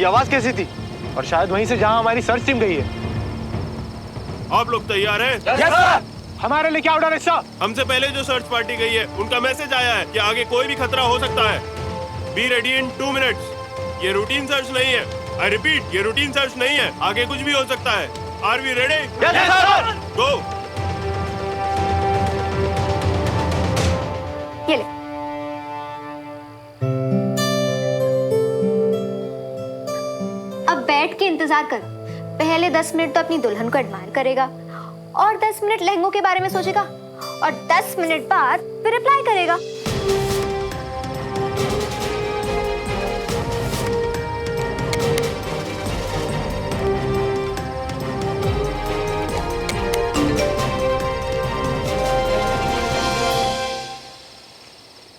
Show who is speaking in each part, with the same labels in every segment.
Speaker 1: ये आवाज कैसी थी? और शायद वहीं से जहां हमारी सर्च टीम गई है।
Speaker 2: आप लोग तैयार हैं?
Speaker 1: Yes sir. हमारे लिए क्या ऑर्डर है सर?
Speaker 2: हमसे पहले जो सर्च पार्टी गई है उनका मैसेज आया है कि आगे कोई भी खतरा हो सकता है। Be ready in 2 minutes. ये रूटीन सर्च नहीं है। आई रिपीट, ये रूटीन सर्च नहीं है। आगे कुछ भी हो सकता है। Are we ready?
Speaker 1: Yes sir.
Speaker 2: Go.
Speaker 3: ये ले। अब बैठ के इंतजार कर। पहले 10 मिनट तो अपनी दुल्हन को एडमायर करेगा और 10 मिनट लहंगों के बारे में सोचेगा और 10 मिनट बाद फिर रिप्लाई करेगा।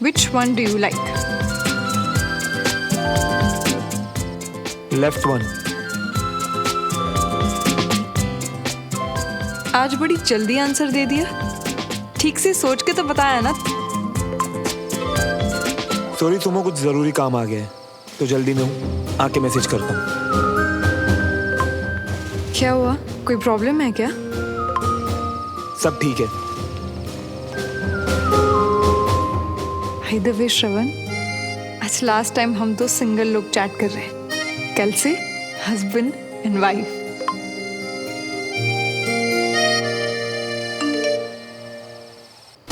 Speaker 4: Which one do you like?
Speaker 5: Left one.
Speaker 4: आज बड़ी जल्दी आंसर दे दिया। ठीक से सोच के तो बताया ना।
Speaker 5: सॉरी, तुम्हें कुछ जरूरी काम आ गया है तो जल्दी में हूँ, आके मैसेज करता हूँ।
Speaker 4: क्या हुआ? कोई प्रॉब्लम है क्या?
Speaker 5: सब ठीक है।
Speaker 4: By the way, श्रवण, आज लास्ट टाइम हम दो सिंगल लोग चैट कर रहे हैं। कल से हस्बैंड एंड वाइफ।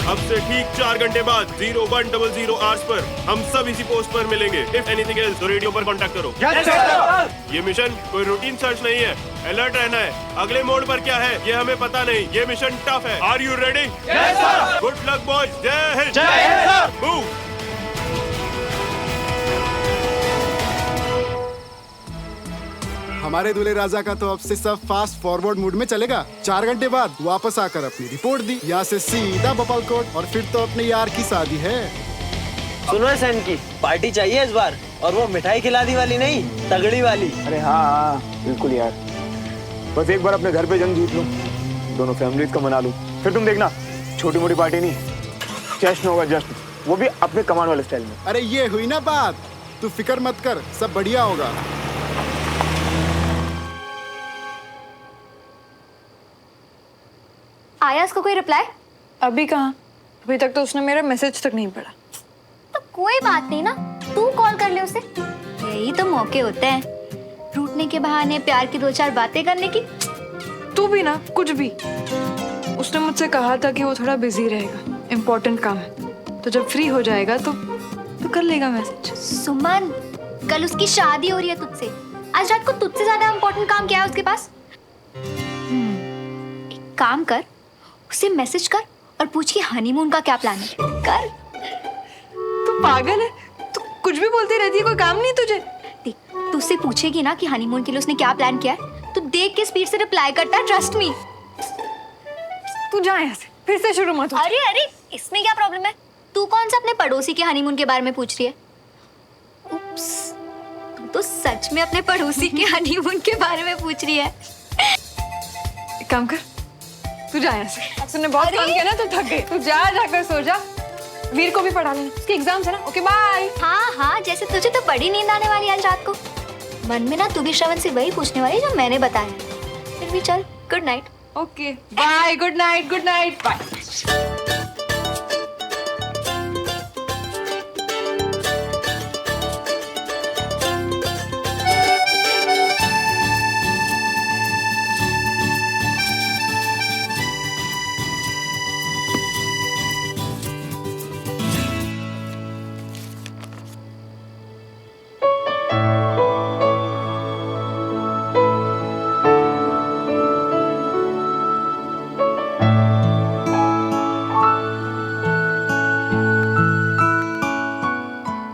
Speaker 2: अब से ठीक 4 घंटे बाद 0100 आवर्स पर हम सब इसी पोस्ट पर मिलेंगे। इफ एनीथिंग एल्स तो रेडियो पर कांटेक्ट करो।
Speaker 1: Yes sir.
Speaker 2: ये मिशन कोई रूटीन सर्च नहीं है। अलर्ट रहना है। अगले मोड पर क्या है ये हमें पता नहीं। ये मिशन टफ है। Are you ready?
Speaker 1: Yes sir.
Speaker 2: Good luck boys. जय हिंद।
Speaker 1: जय हिंद सर।
Speaker 2: मूव।
Speaker 6: हमारे दूल्हे राजा का तो अब से सब फास्ट फॉरवर्ड मूड में चलेगा। 4 घंटे बाद वापस आकर अपनी रिपोर्ट दी। यहाँ से सीधा भोपाल कोर्ट और फिर तो अपने यार की शादी है।
Speaker 7: सुनो सन की पार्टी चाहिए इस बार, और वो मिठाई खिलाने वाली नहीं, तगड़ी वाली।
Speaker 5: अरे हाँ, बिल्कुल यार। बस एक बार अपने घर पे जंग जीत लूं, दोनों फैमिलीज को मना लूं, फिर तुम देखना छोटी मोटी पार्टी नहीं, जश्न होगा जश्न, वो भी अपने कमाने वाले स्टाइल में।
Speaker 6: अरे ये हुई ना बात, तू फिक्र मत कर, सब बढ़िया होगा।
Speaker 3: आया उसको कोई रिप्लाई?
Speaker 4: अभी कहाँ? अभी तक तो उसने मेरा मैसेज तक नहीं पढ़ा।
Speaker 3: तो कोई बात नहीं ना, तू कॉल कर ले उसे। यही तो मौके होते हैं, रूठने के बहाने प्यार की 2-4 बातें करने की।
Speaker 4: तू भी ना, कुछ भी। उसने मुझसे कहा था कि वो थोड़ा बिजी रहेगा, इम्पोर्टेंट काम है, तो जब फ्री हो जाएगा तो कर लेगा मैसेज।
Speaker 3: सुमन, कल उसकी शादी हो रही है तुझसे। आज रात को तुझसे ज्यादा इम्पोर्टेंट काम क्या है उसके पास? एक काम कर, उसे मैसेज कर और पूछ कि हनीमून का क्या प्लान है। कर।
Speaker 4: तू पागल है? तू कुछ भी बोलती रहती है, कोई काम नहीं तुझे?
Speaker 3: देख, तू उससे पूछेगी ना कि हनीमून के लिए उसने क्या प्लान किया है, तो देख के स्पीड से रिप्लाई करता है, ट्रस्ट मी।
Speaker 4: तू जा यहाँ से, फिर से शुरू मत हो।
Speaker 3: अरे अरे, इसमें क्या प्रॉब्लम है? तू कौन सा अपने पड़ोसी के हनीमून के बारे में पूछ रही है? उप्स, तू तो सच में अपने पड़ोसी के हनीमून के बारे में पूछ रही है।
Speaker 4: एक काम कर, तू जा यहाँ से। तूने बहुत काम किया ना, तू थक गई। तू जा, जाकर सो जा। वीर को भी पढ़ा लेना, उसके एग्जाम्स है ना। Okay bye.
Speaker 3: हाँ हाँ, जैसे तुझे तो बड़ी नींद आने वाली आज रात को। मन में ना तू भी श्रवण से वही पूछने वाली जो मैंने बताया। फिर भी चल, good night.
Speaker 4: Okay bye, good night, good night, bye.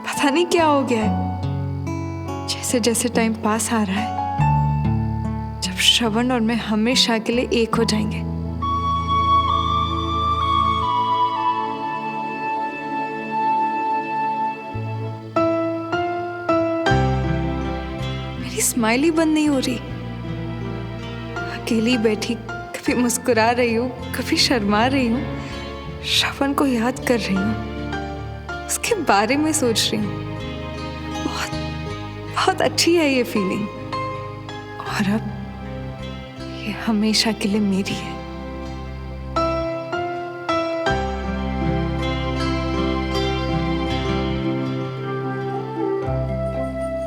Speaker 4: पता नहीं क्या हो गया है, जैसे जैसे टाइम पास आ रहा है, जब श्रवण और मैं हमेशा के लिए एक हो जाएंगे। मेरी स्माइल ही बंद नहीं हो रही। अकेली बैठी कभी मुस्कुरा रही हूँ, कभी शर्मा रही हूँ, श्रवण को याद कर रही हूँ, उसके बारे में सोच रही हूँ। बहुत बहुत अच्छी है ये फीलिंग, और अब ये हमेशा के लिए मेरी है।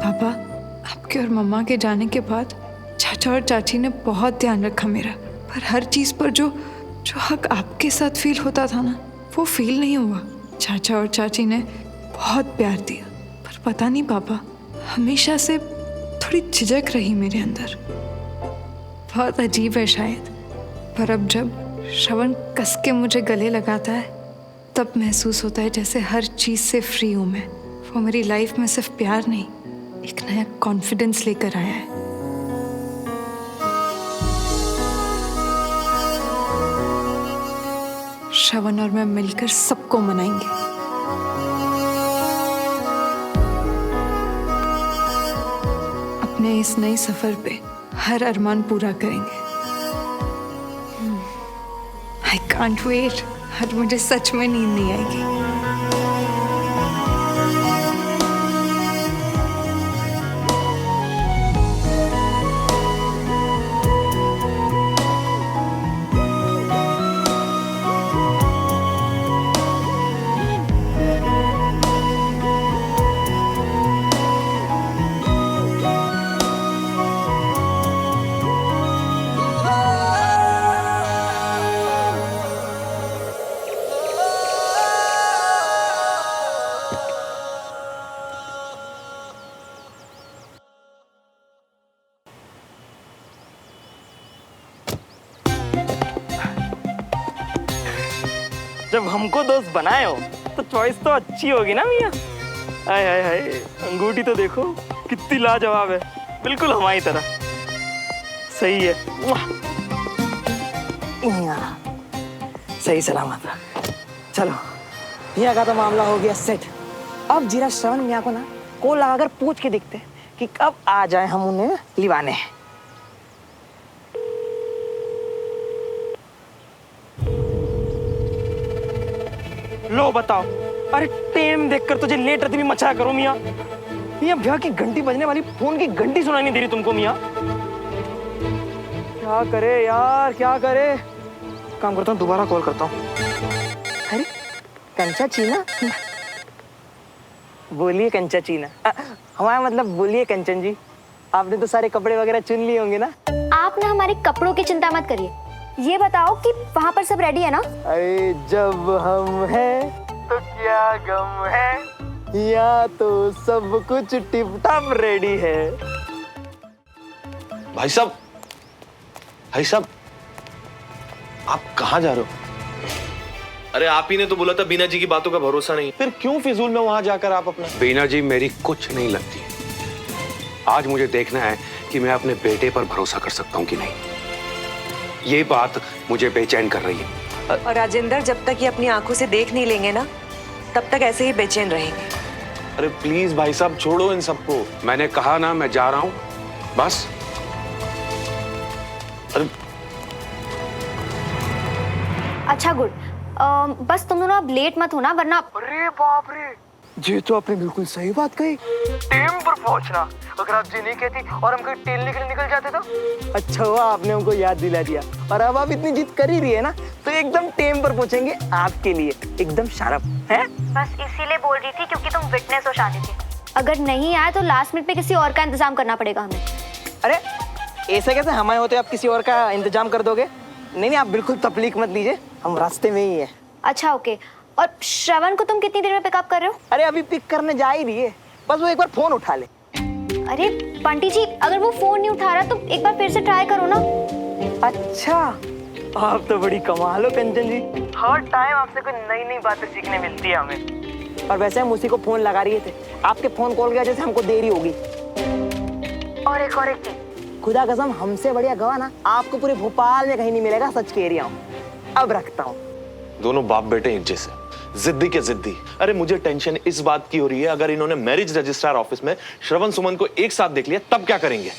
Speaker 4: पापा, आपके और मम्मा के जाने के बाद चाचा और चाची ने बहुत ध्यान रखा मेरा, पर हर चीज पर जो हक आपके साथ फील होता था ना, वो फील नहीं हुआ। चाचा और चाची ने बहुत प्यार दिया, पर पता नहीं पापा, हमेशा से थोड़ी झिझक रही मेरे अंदर। बहुत अजीब है शायद, पर अब जब श्रवण कस के मुझे गले लगाता है तब महसूस होता है जैसे हर चीज से फ्री हूं मैं। वो मेरी लाइफ में सिर्फ प्यार नहीं, एक नया कॉन्फिडेंस लेकर आया है। श्रवण और मैं मिलकर सबको मनाएंगे। अपने इस नए सफर पे हर अरमान पूरा करेंगे। I can't wait. आज मुझे सच में नींद नहीं आएगी।
Speaker 8: जब हमको दोस्त बनाए हो तो चॉइस तो अच्छी होगी ना मियाँ। हाय हाय हाय, अंगूठी तो देखो कितनी लाजवाब है, बिल्कुल हमारी तरह। सही है, मियाँ सही सलामत। चलो मियाँ का तो मामला हो गया सेट। अब जीरा श्रवण मियाँ को ना कॉल लगाकर पूछ के देखते कि कब आ जाए हम उन्हें लिवाने। लो बताओ, अरे टाइम देखकर तुझे लेट रहती भी मचा करो मियाँ। मियाँ भैया की घंटी बजने वाली फोन की घंटी सुनाई नहीं दे रही तुमको मियाँ। क्या करे यार, क्या करे। काम करता हूँ, दोबारा कॉल करता हूँ। अरे कंचा चीना, बोलिए कंचा चीना। हमारा मतलब बोलिए कंचन जी। आपने तो सारे कपड़े वगैरह चुन लिए होंगे ना।
Speaker 3: आप ना हमारे कपड़ों की चिंता मत करिए, ये बताओ कि वहाँ पर सब रेडी है ना?
Speaker 8: अरे जब हम हैं तो क्या गम है, या तो सब कुछ टिप टॉप रेडी है।
Speaker 1: भाई साहब, भाई साहब, आप कहाँ जा रहे हो? अरे आप ही ने तो बोला था बीना जी की बातों का भरोसा नहीं। फिर क्यों फिजूल में वहां जाकर आप अपना।
Speaker 9: बीना जी मेरी कुछ नहीं लगती। आज मुझे देखना है कि मैं अपने बेटे पर भरोसा कर सकता हूँ कि नहीं। ये बात मुझे बेचैन कर रही है।
Speaker 10: और राजेंद्र, जब तक ये अपनी आंखों से देख नहीं लेंगे ना, तब तक ऐसे ही बेचैन रहेंगे।
Speaker 1: अरे प्लीज भाई साहब, छोड़ो इन सबको।
Speaker 9: मैंने कहा ना मैं जा रहा हूँ, बस।
Speaker 1: अरे
Speaker 3: अच्छा गुड, बस तुम दोनों अब लेट मत होना, वरना।
Speaker 8: अरे बाप रे, ये तो आपने बिल्कुल सही बात कही। टाइम पर पहुंचना। अगर आप जी नहीं कहती और हम कहीं टेलने के लिए निकल जाते तो। अच्छा हुआ आपने हमको याद दिला दिया। और अब आप इतनी जिद कर ही रही है ना, तो एकदम टाइम पर पहुंचेंगे आपके लिए, एकदम शार्प है।
Speaker 3: बस इसीलिए बोल रही थी क्योंकि तुम विटनेस हो शादी के। अगर नहीं आए तो लास्ट मिनट पे किसी और का इंतजाम करना पड़ेगा हमें।
Speaker 8: अरे ऐसे कैसे, हमारे होते आप किसी और का इंतजाम कर दोगे? नहीं नहीं, आप बिल्कुल तकलीफ मत लीजिए, हम रास्ते में ही है।
Speaker 3: अच्छा ओके, और श्रवण को तुम कितनी देर में पिकअप कर रहे हो?
Speaker 8: अरे अभी पिक करने जा ही रही है, बस वो एक बार फोन उठा ले।
Speaker 3: अरे बंटी जी, अगर वो फोन नहीं उठा रहा तो एक बार फिर से ट्राई करो ना।
Speaker 8: अच्छा, आप तो बड़ी कमाल हो कंचन जी। हर टाइम आपसे कोई नई नई बातें सीखने मिलती है हमें। और वैसे हम उसी को फोन लगा रहे थे, आपके फोन कॉल की वजह से हमको देरी होगी। और एक खुदा कसम, हमसे बढ़िया गवाह ना आपको पूरे भोपाल में कहीं नहीं मिलेगा, सच कह रही हूँ। अब रखता हूँ।
Speaker 1: दोनों बाप बेटे एक जैसे, जिद्दी के जिद्दी। अरे मुझे टेंशन इस बात की हो रही है, अगर इन्होंने मैरिज रजिस्ट्रार ऑफिस में श्रवण सुमन को एक साथ देख लिया तब क्या करेंगे?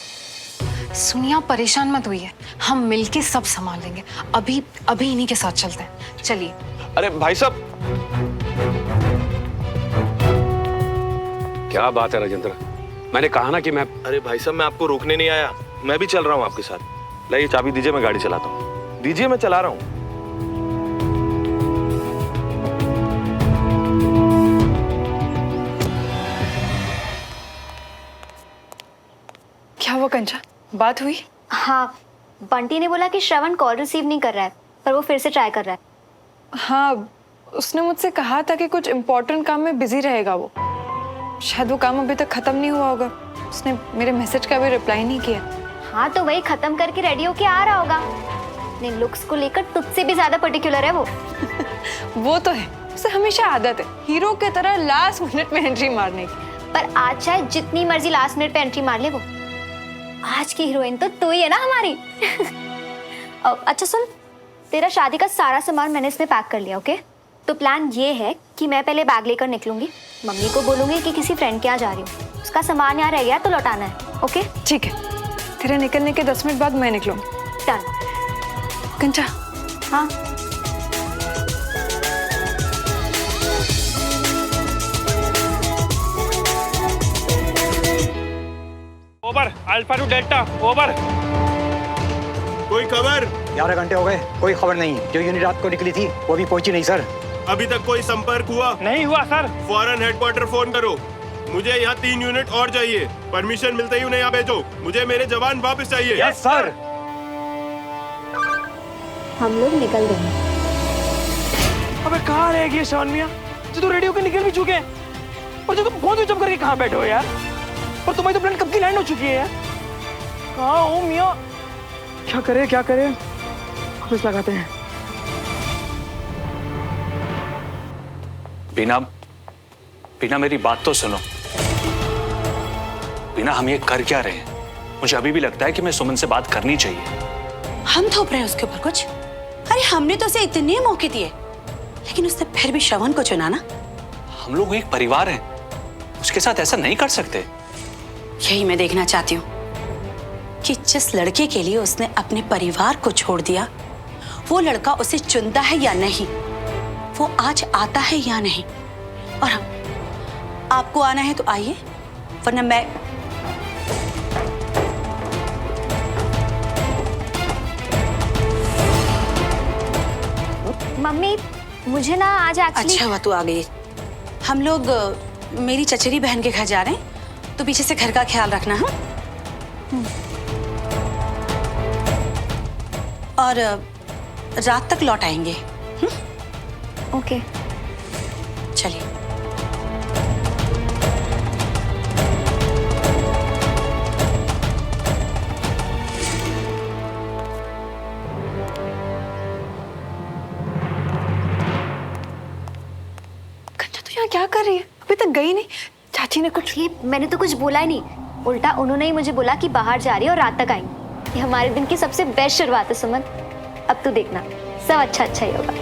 Speaker 11: सुनिया परेशान मत होइए, हम मिलके सब संभाल लेंगे। अभी अभी इन्हीं के साथ चलते हैं, चलिए।
Speaker 1: अरे भाई साहब,
Speaker 9: क्या बात है राजेंद्र, मैंने कहा ना कि मैं...
Speaker 1: अरे भाई साहब, मैं आपको रोकने नहीं आया, मैं भी चल रहा हूँ आपके साथ। लाइए चाबी दीजिए, मैं गाड़ी चलाता हूँ। दीजिए, मैं चला रहा हूँ।
Speaker 4: क्या हुआ कंचा, बात हुई?
Speaker 3: हाँ, बंटी ने बोला कि श्रवण कॉल रिसीव नहीं कर रहा है, पर वो फिर से ट्राई कर रहा है।
Speaker 4: हाँ, उसने मुझसे कहा था कि कुछ इम्पोर्टेंट काम में बिजी रहेगा वो। शायद वो काम अभी तक खत्म नहीं हुआ होगा। उसने मेरे मैसेज का भी रिप्लाई नहीं किया।
Speaker 3: हाँ, तो वही खत्म करके रेडी होके आ रहा होगा। अपने लुक्स को लेकर तुझसे भी ज्यादा पर्टिकुलर है वो।
Speaker 4: वो तो है, उसे हमेशा आदत है हीरो की तरह लास्ट मिनट में एंट्री मारने की।
Speaker 3: पर आज चाहे जितनी मर्जी लास्ट मिनट पे एंट्री मार ले वो, आज की हीरोइन तो तू ही है ना हमारी। अच्छा सुन, तेरा शादी का सारा सामान मैंने इसमें पैक कर लिया, ओके? तो प्लान ये है कि मैं पहले बैग लेकर निकलूंगी, मम्मी को बोलूंगी कि किसी फ्रेंड के यहाँ जा रही हूँ, उसका सामान यहाँ रह गया तो लौटाना है, ओके?
Speaker 4: ठीक है, तेरे निकलने के 10 मिनट बाद मैं निकलूंगी।
Speaker 3: डन।
Speaker 4: कंचा।
Speaker 3: हाँ,
Speaker 2: over, alpha two delta, over. कोई खबर?
Speaker 12: 11 घंटे हो गए, कोई खबर नहीं। जो यूनिट रात को निकली थी वो भी पहुंची नहीं सर।
Speaker 2: अभी तक कोई संपर्क हुआ?
Speaker 12: नहीं हुआ सर।
Speaker 2: फौरन हेडक्वार्टर फोन करो। मुझे यहाँ 3 यूनिट और चाहिए। परमिशन मिलते ही उन्हें यहाँ भेजो। मुझे मेरे जवान वापस चाहिए।
Speaker 12: Yes sir.
Speaker 3: हम लोग निकल गए।
Speaker 8: अबे कहाँ रह गई श्रवण मियाँ? जो तो रेडियो के निकल भी चुके हैं, और जो तुम फोन स्विच ऑफ करके कहाँ बैठे हो यार? और तुम्हारी तो प्लेन कब की लैंड हो चुकी है यार। कहाँ हो मियाँ? क्या करे वापस लगाते हैं।
Speaker 13: बीना मेरी बात तो सुनो। बीना, हम ये कर क्या रहे हैं? मुझे अभी भी लगता है कि मैं सुमन से बात करनी चाहिए।
Speaker 14: हम थोप रहे हैं उसके ऊपर कुछ? अरे हमने तो उसे इतने मौके दिए, लेकिन उसने फिर भी श्रवण को चुना ना।
Speaker 13: हम लोग एक परिवार हैं, उसके साथ ऐसा नहीं कर सकते।
Speaker 14: यही मैं देखना चाहती हूँ कि जिस लड़के के लिए उसने अपने परिवार को छोड़ दिया, वो लड़का उसे चुनता है या नहीं, वो आज आता है या नहीं। और हाँ, आपको आना है तो आइए, वरना मैं...
Speaker 3: मम्मी, मुझे ना आज एक्चुअली...
Speaker 14: अच्छा हुआ तू आ गई। हम लोग मेरी चचेरी बहन के घर जा रहे हैं, तो पीछे से घर का ख्याल रखना। हाँ, और रात तक लौट आएंगे।
Speaker 3: ओके,
Speaker 14: चलिए।
Speaker 4: कंचा, तू यहाँ क्या कर रही है? अभी तक गई नहीं? चाची ने कुछ...
Speaker 3: ये मैंने तो कुछ बोला ही नहीं, उल्टा उन्होंने ही मुझे बोला कि बाहर जा रही है और रात तक आएंगी। ये हमारे दिन की सबसे बेस्ट शुरुआत है सुमन। अब तू देखना, सब अच्छा ही होगा।